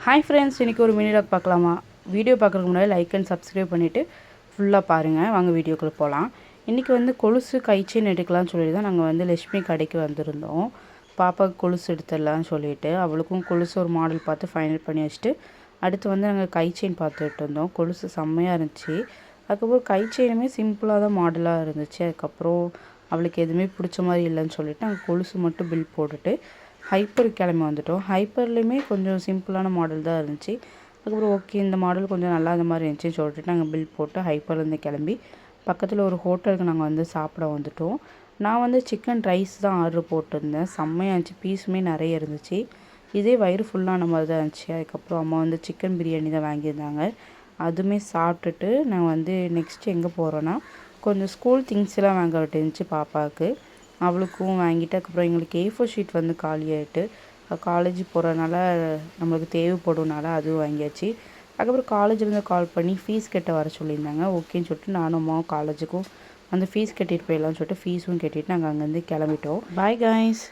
Hi friends, இன்றைக்கி ஒரு mini lock பார்க்கலாமா? வீடியோ பார்க்குறதுக்கு முன்னாடி லைக் அண்ட் சப்ஸ்கிரைப் பண்ணிவிட்டு ஃபுல்லாக பாருங்கள். வாங்க வீடியோக்குள்ளே போகலாம். இன்றைக்கி வந்து கொலுசு கைச்செயின் எடுக்கலாம்னு சொல்லிட்டு தான் நாங்கள் வந்து லட்சுமி கடைக்கு வந்திருந்தோம். பாப்பாவுக்கு கொலுசு எடுத்துடலான்னு சொல்லிட்டு அவளுக்கும் கொலுசு ஒரு மாடல் பார்த்து ஃபைனல் பண்ணி வச்சுட்டு அடுத்து வந்து நாங்கள் கைச்செயின் பார்த்துட்டு இருந்தோம். கொலுசு செம்மையாக இருந்துச்சு. அதுக்கப்புறம் கைச்செயினுமே சிம்பிளாக தான் மாடலாக இருந்துச்சு. அதுக்கப்புறம் அவளுக்கு எதுவுமே பிடிச்ச மாதிரி இல்லைன்னு சொல்லிட்டு நாங்கள் கொலுசு மட்டும் பில் போட்டுட்டு ஹைப்பருக்கு கிளம்பி வந்துட்டோம். ஹைப்பர்லேயுமே கொஞ்சம் சிம்பிளான மாடல் தான் இருந்துச்சு. அதுக்கப்புறம் ஓகே, இந்த மாடல் கொஞ்சம் நல்லா இந்த மாதிரி இருந்துச்சுன்னு சொல்லிட்டு நாங்கள் பில் போட்டு ஹைப்பர்லேருந்து கிளம்பி பக்கத்தில் ஒரு ஹோட்டலுக்கு நாங்கள் வந்து சாப்பிட வந்துட்டோம். நான் வந்து சிக்கன் ரைஸ் தான் ஆர்டர் போட்டிருந்தேன். செம்மையாக இருந்துச்சு. பீஸுமே நிறைய இருந்துச்சு. இதே வயிறு ஃபுல்லான மாதிரி தான் இருந்துச்சு. அதுக்கப்புறம் அம்மா வந்து சிக்கன் பிரியாணி தான் வாங்கியிருந்தாங்க. அதுவுமே சாப்பிட்டுட்டு நாங்கள் வந்து நெக்ஸ்ட் எங்கே போகிறோன்னா கொஞ்சம் ஸ்கூல் திங்ஸ்லாம் வாங்க விட்டுருந்துச்சு பாப்பாவுக்கு. அவளுக்கும் வாங்கிட்டு அதுக்கப்புறம் எங்களுக்கு A4 ஷீட் வந்து காலியாகிட்டு காலேஜ் போகிறனால நம்மளுக்கு தேவைப்படும்னால அதுவும் வாங்கியாச்சு. அதுக்கப்புறம் காலேஜ்லேருந்து கால் பண்ணி ஃபீஸ் கட்ட வர சொல்லியிருந்தாங்க. ஓகேன்னு சொல்லிட்டு நானும் அம்மாவும் காலேஜுக்கும் அந்த ஃபீஸ் கட்டிட்டு போயிடலாம்னு சொல்லிட்டு ஃபீஸும் கட்டிட்டு நாங்கள் அங்கேருந்து கிளம்பிட்டோம். Bye guys.